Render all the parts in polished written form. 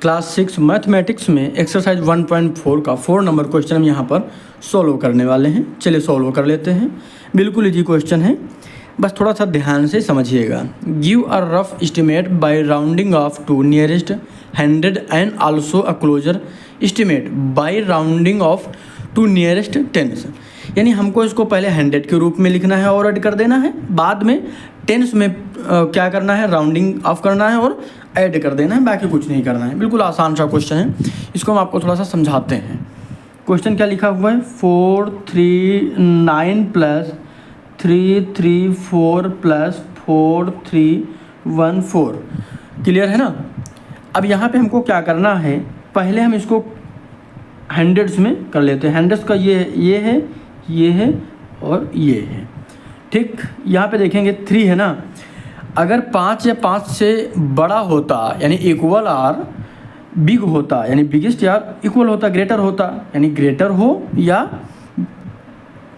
Class 6 mathematics में exercise 1.4 का 4 number question हम यहाँ पर सॉल्व करने वाले हैं। चलिए सॉल्व कर लेते हैं। बिल्कुल इजी क्वेश्चन है, बस थोड़ा सा ध्यान से समझिएगा। Give a rough estimate by rounding off to nearest 100 and also a closer estimate by rounding off to nearest tens. यानी हमको इसको पहले 100 के रूप में लिखना है और ऐड कर देना है, बाद में टेंस में क्या करना है, राउंडिंग ऑफ करना है और ऐड कर देना है, बाकी कुछ नहीं करना है। बिल्कुल आसान सा क्वेश्चन है, इसको हम आपको थोड़ा सा समझाते हैं। क्वेश्चन क्या लिखा हुआ है, 439 प्लस 334 प्लस 4314। क्लियर है ना। अब यहाँ पे हमको क्या करना है, पहले हम इसको हंड्रेड्स में कर लेते हैं। हंड्रेड्स का ये है, ये है और ये है। ठीक, यहाँ पे देखेंगे 3 है ना। अगर 5 या 5 से बड़ा होता यानी इक्वल आर बिग होता, यानी बिगेस्ट या इक्वल होता, ग्रेटर होता, यानी ग्रेटर हो या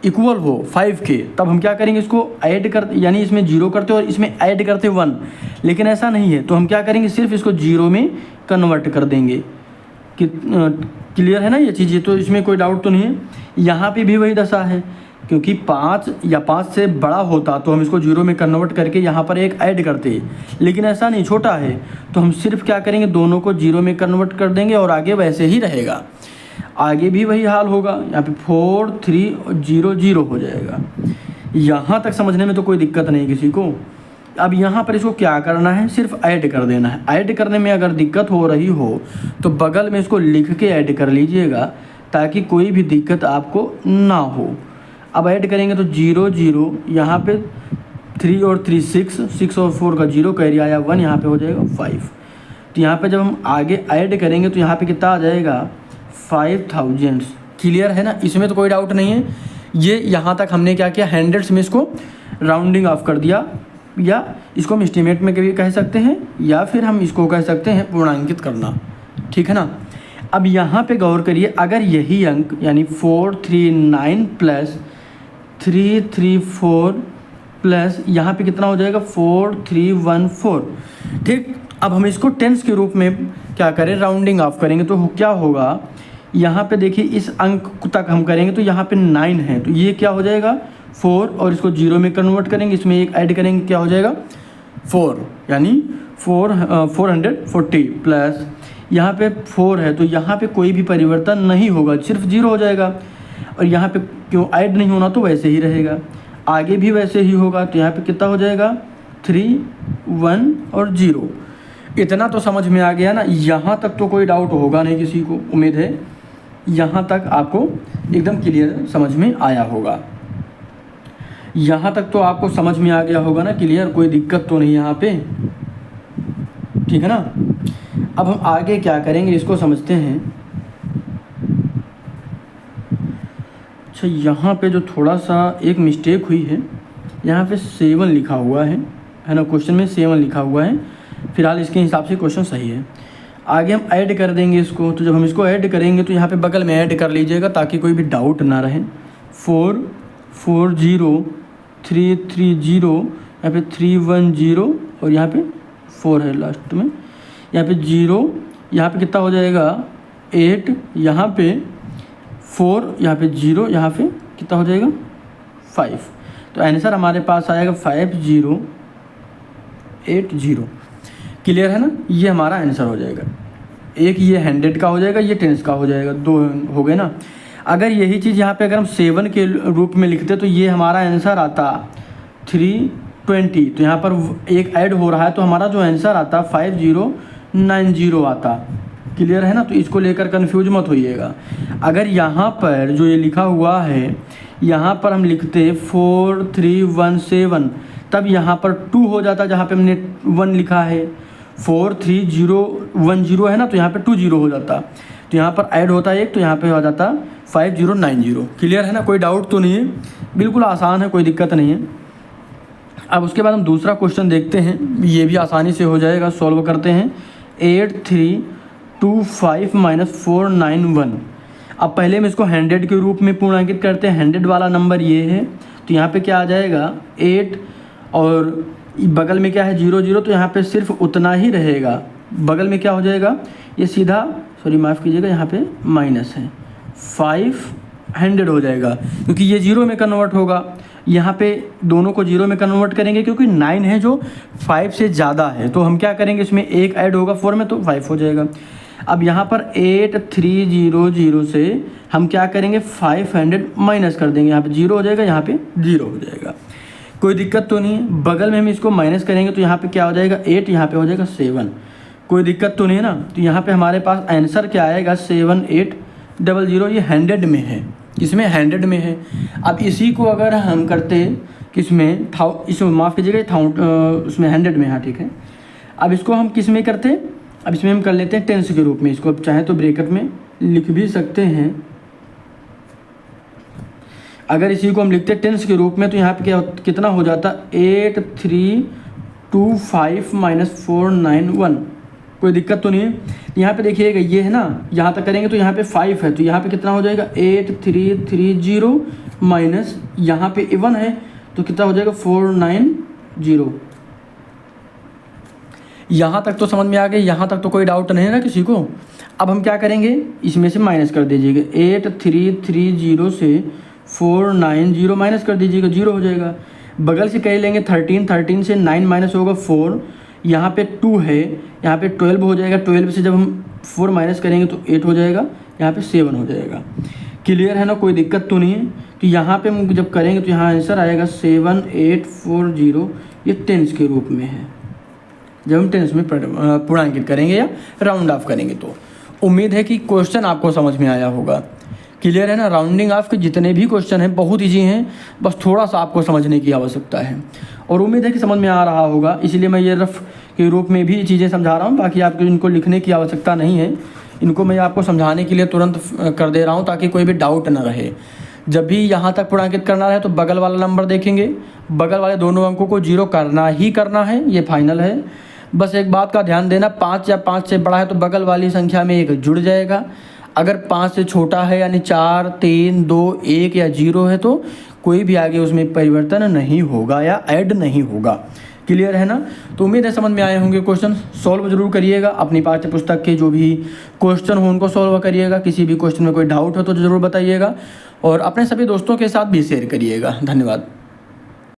इक्वल हो 5 के, तब हम क्या करेंगे, इसको ऐड कर, यानी इसमें 0 करते और इसमें ऐड करते 1। लेकिन ऐसा नहीं है, तो हम क्या करेंगे, सिर्फ इसको 0 में कन्वर्ट कर देंगे। क्लियर है ना ये चीज़ें, तो इसमें कोई डाउट तो नहीं है। यहाँ पे भी वही दशा है, क्योंकि 5 या 5 से बड़ा होता तो हम इसको 0 में कन्वर्ट करके यहाँ पर एक ऐड करते, लेकिन ऐसा नहीं, छोटा है, तो हम सिर्फ क्या करेंगे, दोनों को 0 में कन्वर्ट कर देंगे और आगे वैसे ही रहेगा। आगे भी वही हाल होगा, यहाँ पे 4 3 0 0 हो जाएगा। यहाँ तक समझने में तो कोई दिक्कत नहीं किसी को। अब यहाँ पर इसको क्या करना है, सिर्फ ऐड कर देना है। ऐड करने में अगर दिक्कत हो रही हो तो बगल में इसको लिख के ऐड कर लीजिएगा, ताकि कोई भी दिक्कत आपको ना हो। अब ऐड करेंगे तो 0 0, यहाँ पे 3 और 3 6 और 4 का 0 कैरी आया 1, यहाँ पे हो जाएगा 5। तो यहाँ पे जब हम आगे ऐड करेंगे तो यहाँ पे कितना आ जाएगा, 5000। क्लियर है ना, इसमें तो कोई डाउट नहीं है। ये यहाँ तक हमने क्या किया, हंड्रेड्स में इसको राउंडिंग ऑफ कर दिया, या इसको हम एस्टिमेट में कभी कह सकते हैं, या फिर हम इसको कह सकते हैं पूर्णांकित करना। ठीक है ना। अब यहाँ पे गौर करिए, अगर यही अंक यानी 439 प्लस 334 प्लस यहाँ पे कितना हो जाएगा, 4314। ठीक, अब हम इसको टेंस के रूप में क्या करें, राउंडिंग ऑफ करेंगे तो क्या होगा, यहाँ पे देखिए इस अंक तक हम करेंगे तो यहाँ पे 9 है, तो ये क्या हो जाएगा 4, और इसको 0 में कन्वर्ट करेंगे, इसमें एक ऐड करेंगे, क्या हो जाएगा 4, यानी 440 प्लस यहाँ पे 4 है, तो यहाँ पे कोई भी परिवर्तन नहीं होगा, सिर्फ 0 हो जाएगा। और यहाँ पे क्यों ऐड नहीं होना, तो वैसे ही रहेगा, आगे भी वैसे ही होगा। तो यहाँ पे कितना हो जाएगा, 3 1 और 0। इतना तो समझ में आ गया ना। यहाँ तक तो कोई डाउट होगा नहीं किसी को, उम्मीद है यहाँ तक आपको एकदम क्लियर समझ में आया होगा। यहाँ तक तो आपको समझ में आ गया होगा ना, क्लियर, कोई दिक्कत तो नहीं यहाँ पे। ठीक है ना। अब हम आगे क्या करेंगे, इसको समझते हैं। अच्छा, यहाँ पे जो थोड़ा सा एक मिस्टेक हुई है, यहाँ पे 7 लिखा हुआ है ना, क्वेश्चन में 7 लिखा हुआ है। फिलहाल इसके हिसाब से क्वेश्चन सही है। आगे हम ऐड कर देंगे इसको, तो जब हम इसको ऐड करेंगे तो यहाँ पे बगल में ऐड कर लीजिएगा, ताकि कोई भी डाउट ना रहे। 4 4 0 3 3 0, यहाँ पे 3 1 0 और यहाँ पे 4 है लास्ट में, यहाँ पे 0, यहाँ पे कितना हो जाएगा 8, यहाँ पे 4, यहाँ पे 0, यहाँ पे कितना हो जाएगा 5। तो आंसर हमारे पास आएगा 5080। क्लियर है ना, ये हमारा आंसर हो जाएगा। एक ये 100 का हो जाएगा, ये 10 का हो जाएगा, 2 हो गए ना। अगर यही चीज़ यहाँ पे अगर हम 7 के रूप में लिखते तो ये हमारा आंसर आता 320। तो यहाँ पर एक ऐड हो रहा है, तो हमारा जो आंसर आता 5090 आता। क्लियर है ना। तो इसको लेकर कंफ्यूज मत होइएगा। अगर यहाँ पर जो ये लिखा हुआ है, यहाँ पर हम लिखते 4317, तब यहाँ पर 2 हो जाता, जहाँ पे हमने 1 लिखा है। 43010 है ना, तो यहाँ पे 20 हो जाता, तो यहाँ पर ऐड होता है एक, तो यहाँ पे हो जाता 5090। क्लियर है ना, कोई डाउट तो नहीं है, बिल्कुल आसान है, कोई दिक्कत नहीं है। अब उसके बाद हम दूसरा क्वेश्चन देखते हैं, ये भी आसानी से हो जाएगा, सॉल्व करते हैं। 8325 - 491। अब पहले हम इसको 100 के रूप में पूर्णांकित करते हैं। 100 वाला नंबर ये है, तो यहाँ पे क्या आ जाएगा 8, और बगल में क्या है 0 0, तो यहाँ पे सिर्फ उतना ही रहेगा, बगल में क्या हो जाएगा, ये सीधा, सॉरी माफ़ कीजिएगा, यहाँ पे माइनस है, 500 हो जाएगा क्योंकि ये जीरो में कन्वर्ट होगा। यहाँ पे दोनों को जीरो में कन्वर्ट करेंगे क्योंकि 9 है जो 5 से ज़्यादा है, तो हम क्या करेंगे, इसमें एक ऐड होगा 4 में तो 5 हो जाएगा। अब यहाँ पर 8300 से हम क्या करेंगे, 500 माइनस कर देंगे, यहाँ पे 0 हो जाएगा, यहाँ पे 0 हो जाएगा। कोई दिक्कत तो नहीं है। बगल में हम इसको माइनस करेंगे तो यहाँ पे क्या हो जाएगा, 8, यहाँ पे हो जाएगा 7। कोई दिक्कत तो नहीं है ना। तो यहाँ पे हमारे पास आंसर क्या आएगा, 7800। ये 100 में है, इसमें 100 में है। अब इसी को अगर हम करते किसमें, इसमें माफ़ कीजिएगा, उसमें 100 में, हाँ ठीक है। अब इसको हम किस में करते, अब इसमें हम कर लेते हैं टेंस के रूप में। इसको अब चाहे तो ब्रैकेट में लिख भी सकते हैं। अगर इसी को हम लिखते हैं टेंस के रूप में तो यहाँ पे क्या कितना हो जाता, 8325 माइनस 491। कोई दिक्कत तो नहीं है। यहाँ पे देखिएगा ये है ना, यहाँ तक करेंगे तो यहाँ पे 5 है, तो यहाँ पे कितना हो जाएगा, 8330 माइनस यहाँ पे 1 है तो कितना हो जाएगा, 490। यहाँ तक तो समझ में आ गई, यहाँ तक तो कोई डाउट नहीं है ना किसी को। अब हम क्या करेंगे, इसमें से माइनस कर दीजिएगा, 8330 से 490 माइनस कर दीजिएगा, 0 हो जाएगा। बगल से कह लेंगे 13 से 9 माइनस होगा 4, यहाँ पे 2 है, यहाँ पे 12 हो जाएगा। 12 से जब हम 4 माइनस करेंगे तो 8 हो जाएगा, यहाँ पे 7 हो जाएगा। क्लियर है ना, कोई दिक्कत तो नहीं है। तो यहाँ पे हम जब करेंगे तो यहाँ आंसर आएगा 7840। ये टेंस के रूप में है, जब हम टेंस में पूर्णांकित करेंगे या राउंड ऑफ करेंगे। तो उम्मीद है कि क्वेश्चन आपको समझ में आया होगा। क्लियर है ना। राउंडिंग ऑफ के जितने भी क्वेश्चन हैं बहुत ईजी हैं, बस थोड़ा सा आपको समझने की आवश्यकता है। और उम्मीद है कि समझ में आ रहा होगा, इसलिए मैं ये रफ के रूप में भी चीज़ें समझा रहा हूँ। बाकी आपको इनको लिखने की आवश्यकता नहीं है, इनको मैं आपको समझाने के लिए तुरंत कर दे रहा हूँ ताकि कोई भी डाउट ना रहे। जब भी यहाँ तक पूर्णांकित करना है तो बगल वाला नंबर देखेंगे, बगल वाले दोनों अंकों को 0 करना ही करना है, ये फाइनल है। बस एक बात का ध्यान देना, 5 या 5 से बड़ा है तो बगल वाली संख्या में 1 जुड़ जाएगा। अगर 5 से छोटा है यानी 4, 3, 2, 1 या 0 है तो कोई भी आगे उसमें परिवर्तन नहीं होगा या ऐड नहीं होगा। क्लियर है ना। तो उम्मीद है समझ में आए होंगे। क्वेश्चन सॉल्व जरूर करिएगा, अपनी पाठ्य पुस्तक के जो भी क्वेश्चन हो उनको सॉल्व करिएगा। किसी भी क्वेश्चन में कोई डाउट हो तो ज़रूर बताइएगा और अपने सभी दोस्तों के साथ भी शेयर करिएगा। धन्यवाद।